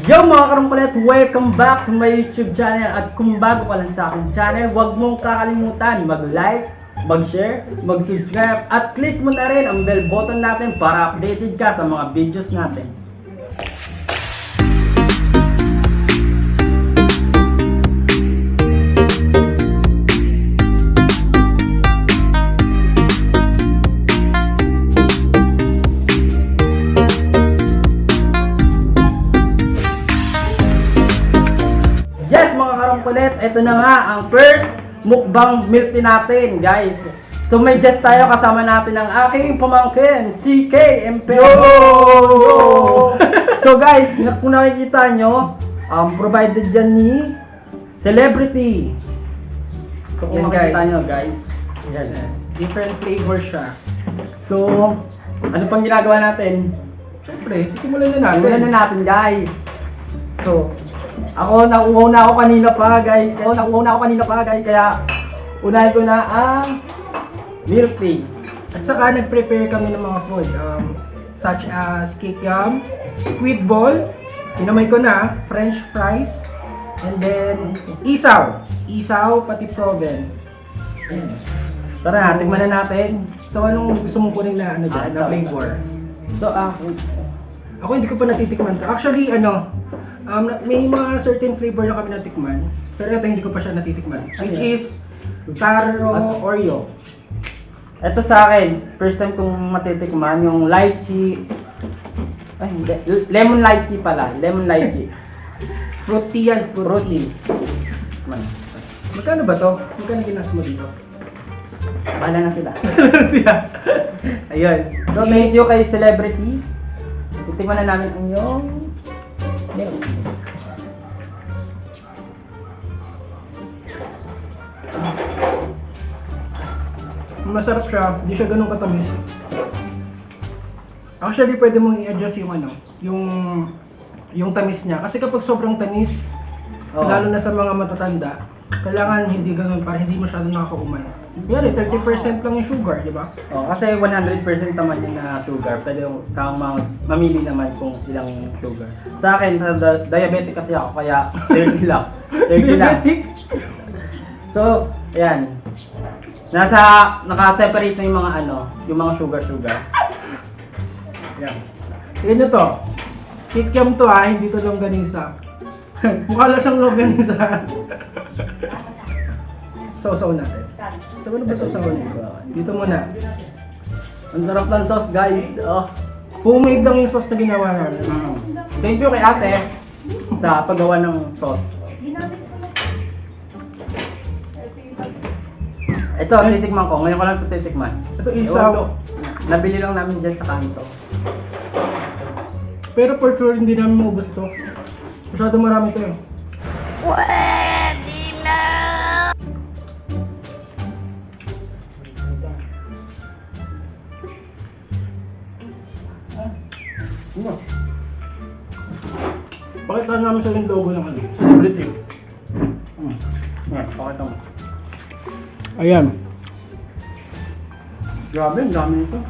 Yo mga karungkulit, welcome back to my YouTube channel. At kung bago ka lang sa aking channel, huwag mong kakalimutan mag-like, mag-share, mag-subscribe at click mo na rin ang bell button natin para updated ka sa mga videos natin. Yes mga karungkulit, ito na nga ang first mukbang milk tea natin guys. So may guest tayo, kasama natin ang aking pamangkin, si KMP. So guys, kung nakikita nyo, provided dyan ni Celebrity. So kung makikita nyo guys, yan, different flavor siya. So, ano pang ginagawa natin? Siyempre, sisimulan na natin. Simulan na natin guys. So, nauuhaw na ako kanina pa guys. Kaya unahin ko na ang milk tea. At saka nag-prepare kami ng mga food such as kikiam, squid ball, tinamay ko na, french fries, and then isaw, pati proven. Tara, tikman na natin. So anong gusto mong kunin na dyan, na flavor? So, Ako hindi ko pa natitikman to. Actually, may mga certain flavor na kami natikman, pero ito hindi ko pa siya natitikman. Which is taro Oreo. ito sa akin, first time kong matitikman, yung lychee. Ay, hindi. Lemon lychee pala. Lemon lychee. Fruity yan, fruity. Tikman. Magkano ba to? Magkano ginas mo dito? Bahala na sila. Siya. Ayun. So, thank you kay Celebrity. Titikman na namin ang yung milk. Masarap siya, hindi siya ganun katamis. Actually, pwede mong i-adjust yung tamis niya. Kasi kapag sobrang tamis, lalo na sa mga matatanda, kailangan hindi ganun para hindi masyadong nakakaumay. Yari, 30% lang yung sugar, di ba? Kasi 100% naman yun na sugar. Pwede kang mamili naman kung ilang sugar. Sa akin, diabetic kasi ako, kaya 30 lang. 30 lang. Diabetic? So, ayan. Naka-separate na yung mga sugar. Yan. Yan ito. Kikiam to hindi to longganisa. Mukha lang siyang longganisa. Sausaw natin. Sabi na ba sausaw nito? Dito muna. Ang sarap ng sauce, guys. Homemade lang yung sauce na ginawa namin. Thank you kay ate sa paggawa ng sauce. Ito, titikman ko. Ngayon ko lang ito titikman. Ito isaw. Nabili lang namin dyan sa kanto. Pero for sure hindi namin maubos to. Masyado marami to eh. Pwede na! Pakita namin sa yung logo ng Celebrity. Pakita mo. Ayan. Grabe, ang dami nito.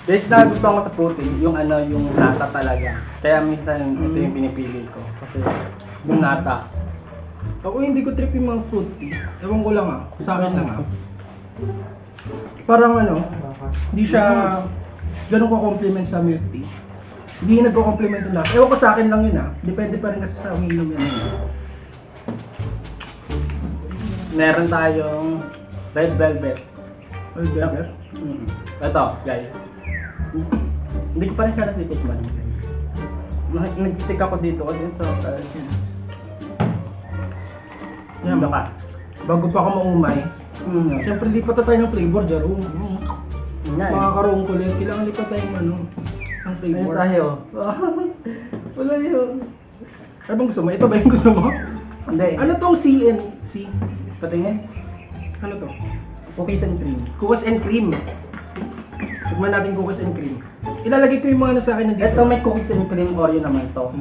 Guys, nagustuhan ko sa protein, yung nata talaga. Kaya minsan ito yung pinipili ko. Kasi yung nata. Ako hindi ko trip yung mga fruit tea. Ewan ko lang sa akin lang Parang hindi siya ganun ko compliment sa milk tea. Hindi nagko-compliment yung lahat. Ewan ko sa akin lang yun Depende pa rin kasi sa umiinom yan. Meron tayong red velvet. Oy, better. Ito, guys. Hindi ko pa rin siya natitikman. Nag-stick ako dito kasi ito sa Yan ka. Bago pa ako maumay. Siyempre lipat na tayo ng flavor, Jaro. Mga karungkulit, kailangan lipat tayo ng flavor. Ano tayo? Wala yun. Ano bang gusto mo? Ito ba yung gusto mo? Hindi. Ano tong C? Patingin? Ano to? Cookies and cream. Cookies and cream. Tignan natin cookies and cream. Ilalagay ko yung mga nasa akin na dito. Ito may cookies and cream Oreo naman to.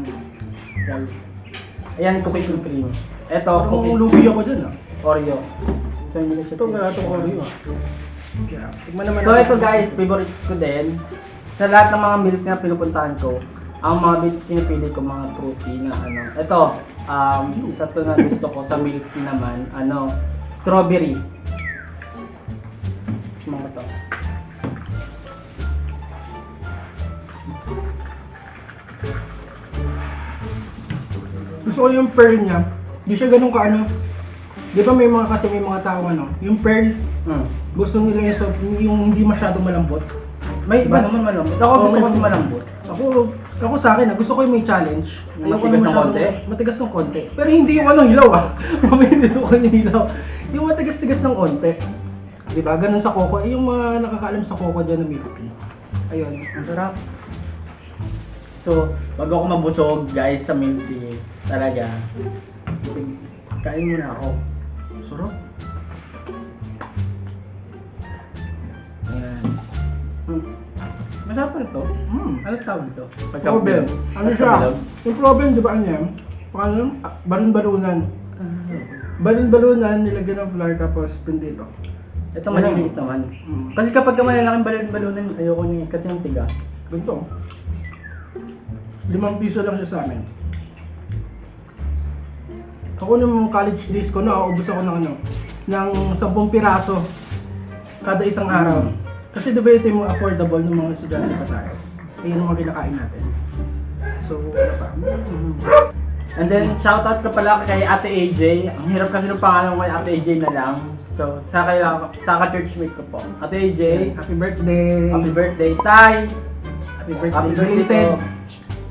Ayan, cookies and cream. Ito, Parang cookies lugi ako dyan Oreo. So, hindi ko siya Ito nga itong Oreo Kaya, tignan naman So natin. ito guys, favorite ko din. Sa lahat ng mga milk na pinupuntahan ko, Ang mga pinipili ko mga fruity na ano. Ito, isa to na gusto ko sa milk tea naman, strawberry. Mga to. Gusto ko yung pearl niya. Di siya ganun ka ano. Di ba may mga tao yung pearl, gusto nila yung hindi masyadong malambot. May iba naman malambot. Ako gusto ko sa malambot. Ako sa akin, gusto ko yung may challenge. Ayoko Matigas na ng konti? matigas ng konti. Pero hindi yung hilaw Mamaya dito ko yung hilaw. Yung matigas-tigas ng konti. Diba? Ganun sa coco. Yung mga nakakaalam sa coco dyan na milk tea. Ayun. Ang sarap. So, wag ako mabusog guys sa milk tea. Talaga. Kain muna ako. Sarap. Ayan. Masarap pa ito. Ano tawag ito? Problem. Ano siya? Yung problem, di ba ano yan? Paano? Balon-balunan. Balon-balunan, nilagyan ng flour tapos pindito. Ito maliliit naman. Kasi kapag malalaking balunan, ayoko niya kasi yung tigas. Ganito. 5 piso lang siya sa amin. Ako nung college days ko, nauubos ako ng ng 10 piraso kada isang araw. Kasi di ba ito yung affordable ng mga estudyante pa tayo. Ayun yung mga kinakain natin. So, ano pa? And then, shoutout ka pala kay Ate AJ. Ang hirap kasi ng pangalan ko kay Ate AJ na lang. So, sa ka-churchmate ko po. Ate AJ, Happy birthday! happy birthday, Tay! Happy birthday! Happy birthday belated. po.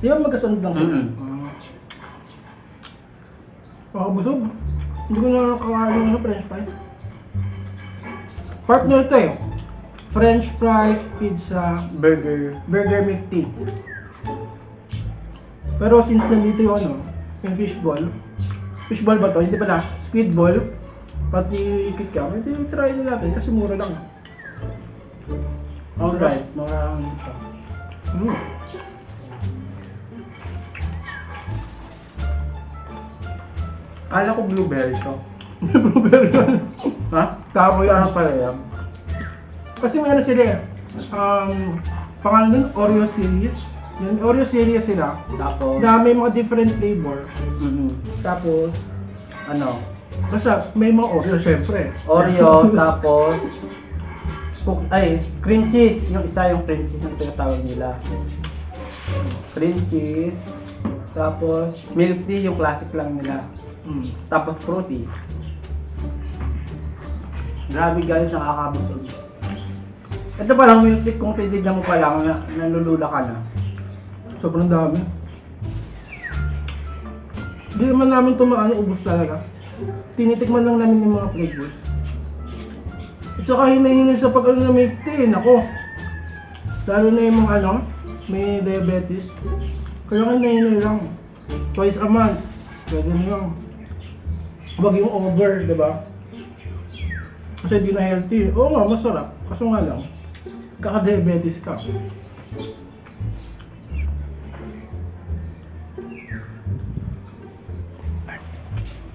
Di ba magkasunod lang sila? Busog. Hindi ko na nakakain ng french fries. Partner ito French fries, pizza, Burger. burger, milk tea. Pero since nandito yung yung fishball ba to? Hindi pala, squid ball, pati kitkam, hindi try na natin kasi mura lang. Alright, mura ang ito. Kala ko blueberry to. Blueberry yan. Ha? Tama yan. Ano pala yan? Kasi may sila pangalan nun, Oreo series. Yung Oreo series sila. Tapos, Na may mga different flavor. Tapos, ano? basta may mga Oreo syempre. Oreo, tapos cream cheese. Yung isa yung cream cheese na tinatawag nila. Cream cheese. Tapos milk tea, yung classic lang nila. Tapos fruity. Grabe guys, nakakabusog. Ito palang milk tea, kung titignan mo pa lang, nalulula ka na. Sobrang dami. Hindi naman namin ito ubos talaga. Tinitikman lang namin yung mga flavors. At saka hinahinay sa pag na milk tea, nako. Lalo na yung mga may diabetes. Kaya hinahinay lang. Twice a month. Pwede na lang. Huwag yung over, di ba? Kasi di na healthy. Oo nga, masarap. Kaso nga lang, kaka-diabetes ka.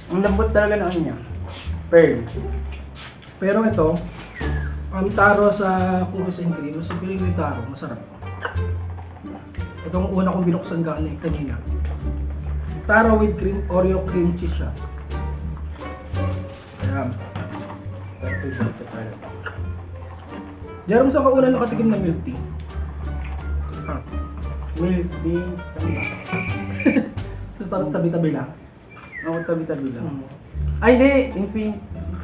Ang lambot talaga ng niya. Pearl. Pero ito, ang taro sa cookies and cream, mas piling yung taro, masarap. Itong una kong binuksan kanina. Taro with cream, Oreo cream cheese siya. Ayan. Jarom, saan ka una nakatikim ng milk tea? Milk tea. Saan ba? Tapos tabi-tabi lang. Ako tabi-tabi lang. Ay, hindi.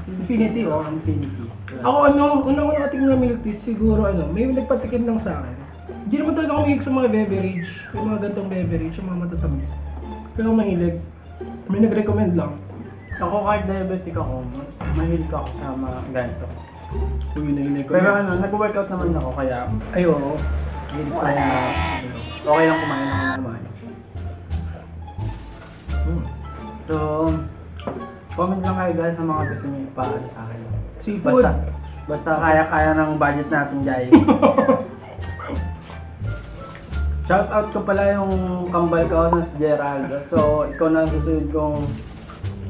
Infinity. Infinity. Ako una ko nakatikim ng milk tea, siguro may nagpatikim lang sa akin. Hindi naman talaga ako mahilig sa mga beverage. Yung mga gantong beverage, yung mga matatamis. Kaya ako mahilig. May nag-recommend lang. Ako kahit diabetic ako, mahilig ako sa mga ganito. Uy, nahilig ko Pero yan. nag-workout naman ako kaya Ay, oo. mahilig ko na okay lang kumain ako ng kumain. So, comment lang kayo guys sa mga gusto niyo ipaano sa akin. Seafood. Basta kaya-kaya ng budget natin guys. Shoutout ko pala yung kambal ko na si Geraldo. So, ikaw na ang susunod kong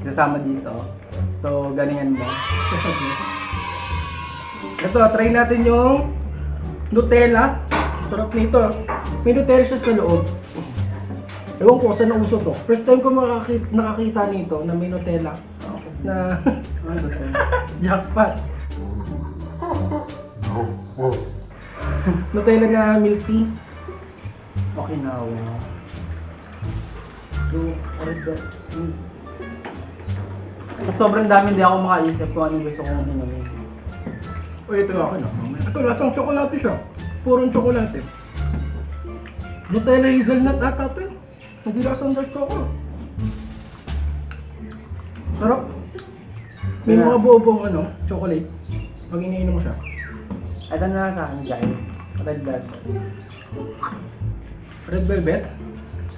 sasama dito. So, galingan mo. Ito, try natin yung Nutella. Sarap nito. May Nutella siya sa loob. Ewan ko saan nauso to. First time ko nakakita nito na may Nutella na Ano to? jackpot. Nutella na milk tea. Okay na ako. So, sobrang dami, hindi ako makaisip kung ano gusto kong inumin. O ito ako na. Ito lasang tsokolate siya. Purong tsokolate. Nutella hazelnut ata ito. Hindi lasang dark chocolate. Sarap. May mga buo-buong chocolate. Pag iniinom mo siya. Ito na lang sa akin guys. Red velvet. Red velvet?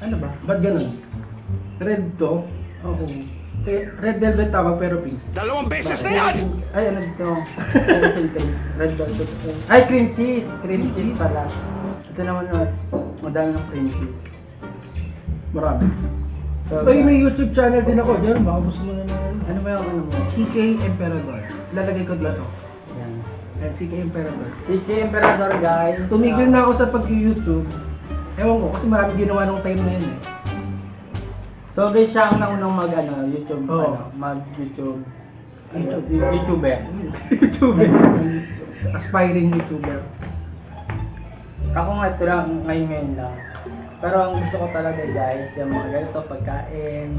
Ano ba? Ba't ganun? Red to. Oo. Red velvet tawag pero pink. Dalawang beses na yan! Ay, ano dito? Red velvet. Ay, cream cheese! Cream cheese pala. Ito naman, madami ng cream cheese. Marami. So, Ay, may YouTube channel din ako dyan. Baka gusto mo na naman. ano ba yung ano mo? CK Emperador. Lalagay ko dito. Yan. At CK Emperador. Si K Emperador guys. Tumigil na ako sa pag-YouTube. Ewan ko, kasi marami ginawa nung time na yun eh. So guys, siya ang naunang YouTube, Oo. mag-YouTube. YouTuber. YouTuber. Aspiring YouTuber. Ako nga ito lang, ngayon lang. Pero ang gusto ko talaga guys, yung mga ganito pagkain,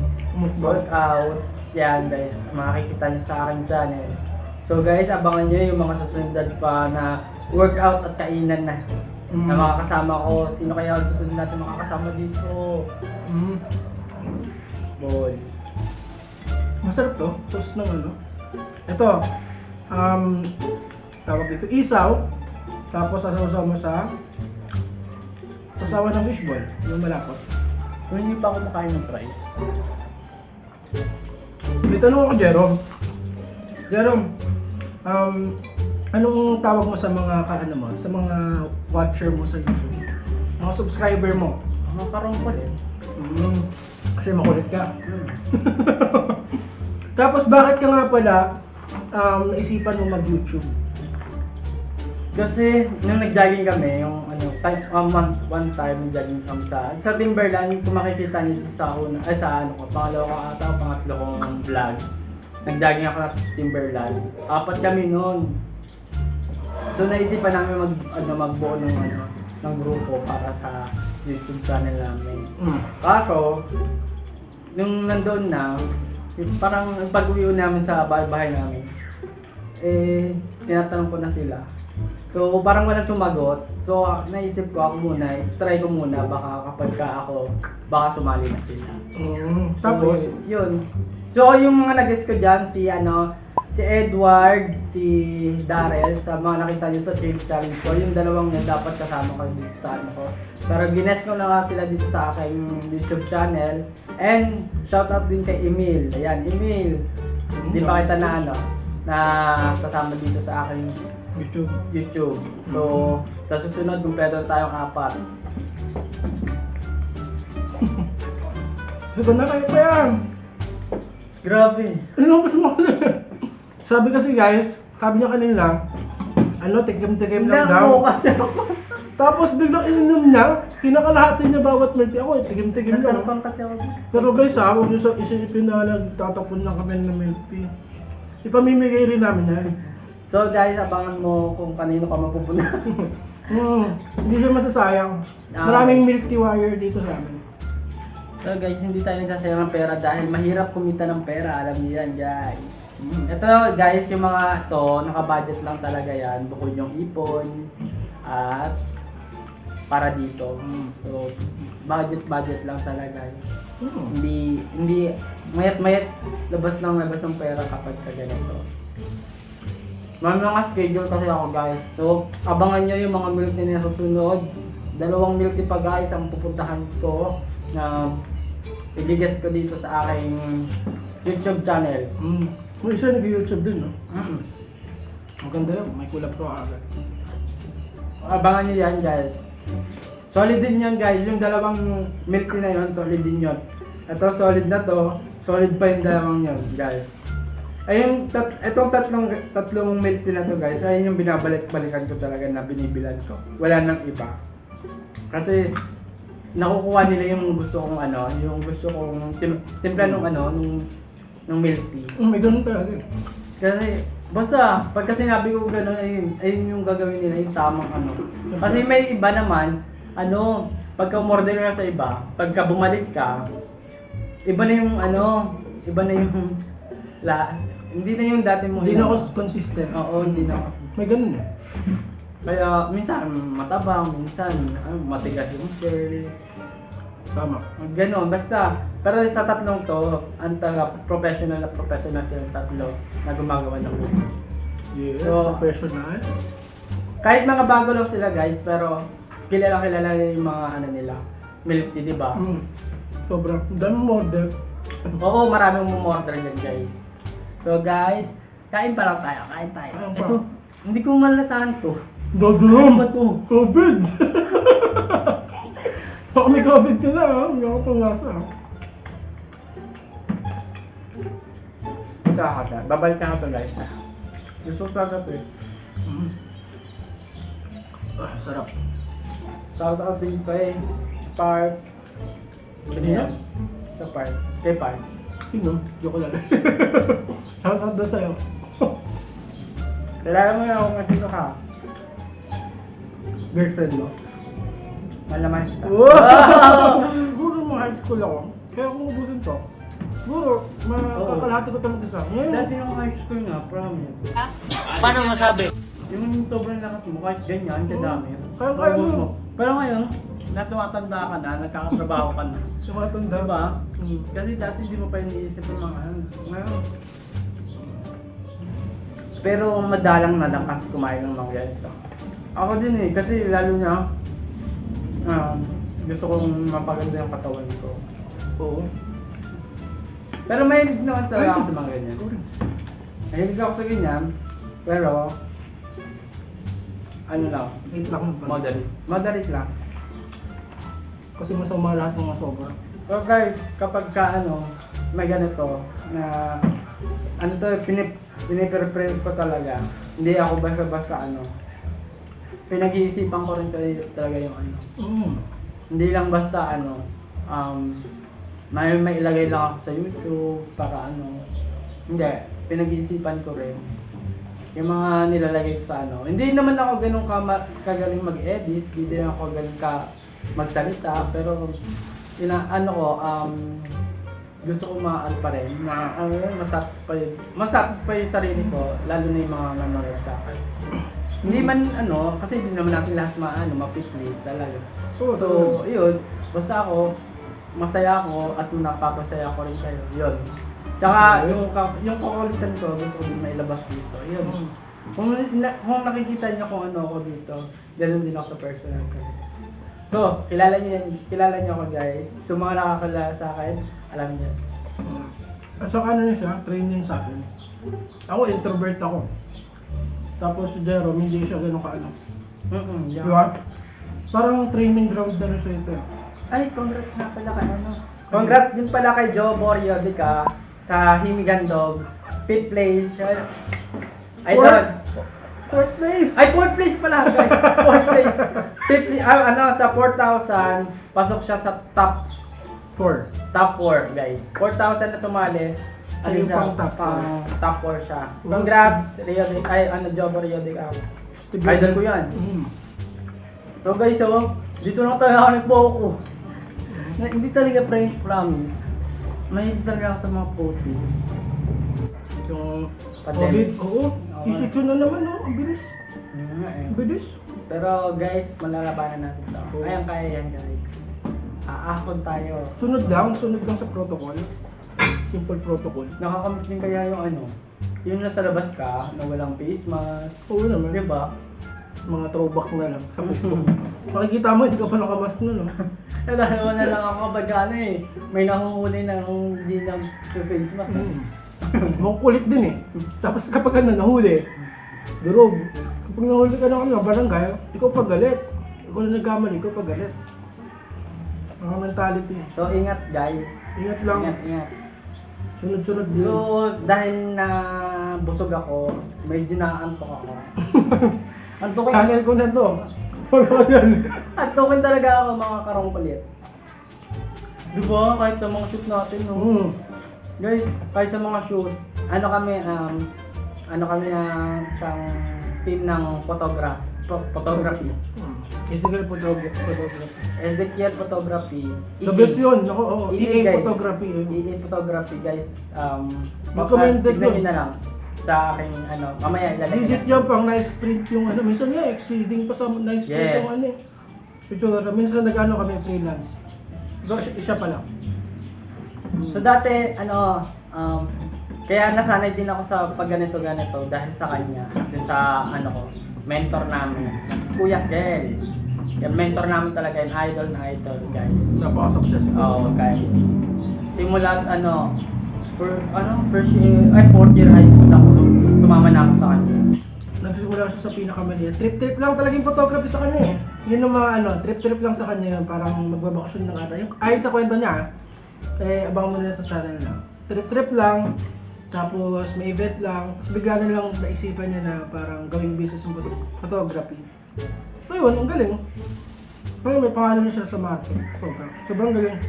workout, yan guys, makikita nyo sa aking channel. So guys, abangan nyo yung mga susunod pa na workout at kainan na. Na makakasama ko. Sino kaya ang susunod natin makakasama dito? Bol. Masarap to. Sauce ng Ito. Tawag dito. Isaw. Tapos sasaw mo sa sasawa ng fishball. Yung malapot. Kung hindi pa ako makain ng fries. May tanong ako, Jerome. Jerome, anong tawag mo sa mga sa mga watcher mo sa YouTube? Mga subscriber mo? Parang ko din. Kasi makulit ka. Tapos bakit ka nga pala naisipan mo mag-YouTube? Kasi nung nag-jogging kami, yung one time nag-jogging kami sa Timberland, kung makikita niyo sa pangalawa ko ata, pangatlo kong vlog. Nag-jogging ako sa Timberland. 4 kami noon. So naisipan namin magbuo ng grupo para sa YouTube channel namin. Kaso, nung nandoon na, parang pag-uwi namin sa bahay namin, tinatanong ko na sila. So parang walang sumagot. So naisip ko ako muna, try ko muna, baka kapag ako, baka sumali na sila. Tapos? So, yun. So yung mga nag-guess ko dyan, si Edward, si Darrell, sa mga nakita nyo sa Change Challenge ko, yung dalawang yan dapat kasama ko dito sa ko. Pero gines ko na nga sila dito sa aking YouTube channel. And shoutout din kay Emil. Ayan, Emil. Hindi pa kita na kasama dito sa aking YouTube. So, sa susunod, kumpleto tayong 4. Ito na kayo pa yan! Grabe. Ano ba mo? Sabi kasi guys, sabi niya kanina, tikim-tikim lang daw. Kasi ako. Tapos biglang ininom niya, kinakalahati niya bawat milk tea. Ako, tikim-tikim lang. Nasarapan kasi ako. Pero guys huwag niyo isipin na nagtatapon lang kami ng milk tea. Ipamimigay rin namin yan. So guys, abangan mo kung kanino ka mapupunan. Hindi siya masasayang. Maraming milk tea wire dito sa amin. So guys, hindi tayo nagsasayang ng pera dahil mahirap kumita ng pera. Alam niyo yan guys. Ito guys, yung mga naka-budget lang talaga yan. Bukod yung ipon at para dito. So, budget lang talaga. Hindi mayat labas ng pera kapag ganito. May mga schedule kasi ako guys. So, abangan nyo yung mga milk tea na susunod. 2 milk tea pa guys ang pupuntahan ko na i-guess ko dito sa aking YouTube channel. May isa nag-YouTube din, no? Maganda yun, may kulap ko agad. Abangan nyo yan guys. Solid din yan guys, yung 2 milk tea na yun, solid din yun. Ito solid na to, solid pa yung 2 yun guys. Ayun, itong tatlong milk tea na to guys, ayun yung binabalik-balikan ko talaga na binibilan ko. Wala nang iba. Kasi nakukuha nila yung gusto kong ano, yung gusto kong timpla nung ano, nung milk tea. May ganun talaga eh. Kasi, basta, pagka sinabi ko gano'n, ayun yung gagawin nila, yung tamang ano. Kasi may iba naman, ano, pagka umorder ka sa iba, pagka bumalik ka, iba na yung ano, iba na yung last. Hindi na yung dati mo. Hindi na ako consistent. Oo, hindi na ako. May ganun eh. Kaya, minsan matabang, minsan matigas yung shell. Tama. Ganon, basta. Pero sa tatlong to, ang professional silang tatlo na gumagawa ng movie. Yes, So, professional. Kahit mga bago lang sila guys, pero kilala yung mga ano nila, milk tea, di ba? Sobrang dami model. Oo, maraming umorder yan guys. So guys, kain pa lang tayo, kain tayo. Kain pa. Ito, hindi ko malasahan to. Gagawin Ano ba to? COVID! Baka may COVID ka na ha? Hindi ako pangasa ha? Kakata, babalik na to guys. Gusto ko talaga to eh. Sarap. Shout out din kay Park. Kanina? Sa Park. Kay Park. Sino? Joke lang. Shout out daw sa'yo. Kailangan mo na kung sino ka. Girlfriend mo? Malaman kita. Wow! Siguro mga high school ako. Kaya kung ubusin to, siguro, makakalahati ko ito mag-isa. Dati yung high school nga, promise. Paano masabi? Yung sobrang lakas mo, kahit ganyan, kadami. Kaya mo. Pero ngayon, na tumatanda ka na, nagkakatrabaho ka na. Tumatanda. Diba? Kasi dati hindi mo pa iniisip yung mga ano. Ngayon. Pero madalang na lang kasi kumain ng mga ganito. Ako din eh, kasi lalo na gusto kong mapaganda yung katawan ko. Oo. Pero may naman talaga ako sa mga ganyan. Mahilig ako sa ganyan, pero ano lang, Wait lang naman. moderate. Moderate lang. Kasi masama lahat ng mga sobra. So guys, kapag ka ano, may ganito na ano to, pinipreprint ko talaga. Hindi ako basta-basta ano. Pinag-iisipan ko rin talaga yung ano. Hindi lang basta ano, may ilagay lang ako sa YouTube para ano. Hindi, pinag-iisipan ko rin yung mga nilalagay ko sa ano. Hindi naman ako ganun kagaling mag-edit, hindi din ako ganun ka magsalita, pero ano ko, gusto ko maano pa rin, na masatisfy yung sarili ko, lalo na yung mga nanonood sa akin. Hindi man ano, kasi hindi naman natin lahat ma-please talaga. So, yun, basta ako, masaya ako at napapasaya ko rin kayo. Yun. Tsaka yung kakulitan ko, gusto ko din mailabas dito. Yun. Kung nakikita niyo kung ano ako dito, ganun din ako sa personal ko. So, kilala niyo ako guys. So, mga nakakilala sa akin, alam niyo. At saka ano yun siya, training sa akin. Ako, introvert ako. Tapos si Jerome, hindi siya ganun kaano. Yeah. Diba? Parang training ground na rin sa ito. Ay, congrats nga pala kay ano. Congrats din pala kay Joe Boryodica sa Himigandog. 5th place siya. Ay, Fourth place! Ay, 4th place pala guys. 4th place. 50, sa 4,000, pasok siya sa top 4. Top 4 guys. 4,000 na sumali. Ano Ayun siya? pang Top 4 siya. Congrats, Joe Boryodica. Idol ko yan. So guys, dito lang talaga ako nag-focus. Hindi talaga promise. Mahilig talaga ako sa mga puti. Yung Pandemic. COVID, oo. ECQ na naman, no? Ang bilis. Ang bilis. Pero guys, malalabanan natin ito. Kayang-kaya yan guys. Aahon tayo. Sunod lang sa protocol. Simple protocol. Nakakamiss din kaya yung ano, yung nasa labas ka, na walang face mask. Oo naman. Diba? Mga throwback na lang sa Facebook. Makikita mo, hindi ka pa nakamas na, no? Dalawa na lang ako kapag ano eh. May nanguhuli na hindi na face mask. Mukhang kulit din eh. Tapos kapag nahuli, durog. Kapag nahuli ka ng barangay, ikaw pagalit. Ikaw na nagkamali, ikaw pagalit. Mga mentality. So ingat guys. Ingat lang. Ingat. Sunod-sunod din. So dahil na busog ako, medyo naantok ako. Antukin. Channel ko na to. Follow yan. Antukin talaga ako mga karong kulit. Diba? Kahit sa mga shoot natin, no? Mm. Guys, kahit sa mga shoot, ano kami na isang team ng photography. Ethical photography. Ezekiel Photography. So best yun, ako, EA, EA guys. photography. EA Photography, guys. Recommended tignan yun. nyo na lang sa aking mamaya ilalagay Legit na. yan pang nice print yung minsan nga exceeding pa sa nice print Yes. yung picture. Minsan nag-ano kami freelance. Isa pa lang. So dati, kaya nasanay din ako sa pag ganito dahil sa kanya, dahil sa mentor namin, na si Kuya Kel. Yung mentor namin talaga, yung idol na idol, guys. Napaka-successful. Oo, guys. Simula fourth year high school ako, sumama na ako sa kanya. Nagsimula siya sa pinakamaliit. Trip-trip lang talagang photography sa kanya eh. Yun yung mga trip-trip lang sa kanya yun. Parang magbabakasyon ng ata. Yung ayon sa kwento niya, abangan mo na sa channel lang. Trip-trip lang, tapos may event lang, tapos bigla na lang naisipan niya na parang gawing business yung photography. So yun, ang galing. Pero may pangalan na siya sa market. Sobrang galing.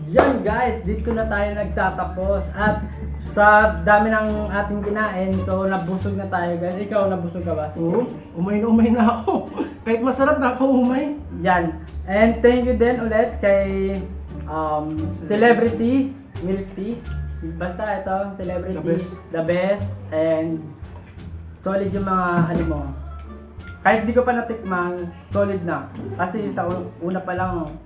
Yan guys, dito na tayo nagtatapos. At sa dami ng ating kinain, so nabusog na tayo guys. Ikaw, nabusog ka ba? Oo, umay na ako. Kahit masarap na ako umay. Yan. And thank you din ulit kay Celebrity Milk Tea. Basta ito, Celebrity, the best. And solid yung mga mo. Kahit di ko pa natikman, solid na. Kasi sa una pa lang,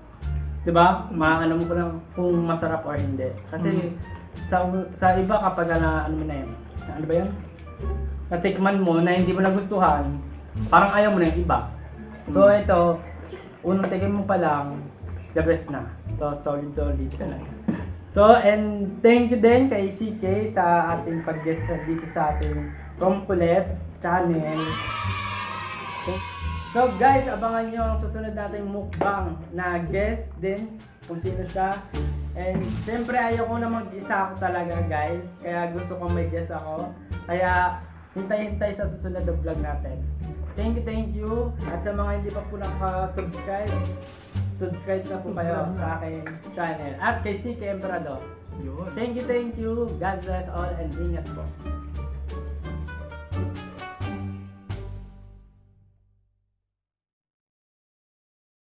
'di ba? Maano mo pa lang kung masarap or hindi. Kasi sa iba kapag mo na 'yan. Ano ba 'yan? Natikman mo na hindi mo nagustuhan, parang ayaw mo na yung iba. So ito, unang tikim mo pa lang, the best na. So solid talaga. So and thank you din kay CK sa ating pag-guest dito sa ating Rompulet channel. So guys, abangan nyo ang susunod nating mukbang na guest din kung sino siya. And siyempre ayoko na mag-isa ako talaga guys, kaya gusto kong may guest ako. Kaya hintay-hintay sa susunod na vlog natin. Thank you. At sa mga hindi pa po nakaka-subscribe, subscribe na po kayo sa aking channel. At kay CK Emperador. Yun. Thank you. God bless all and ingat po.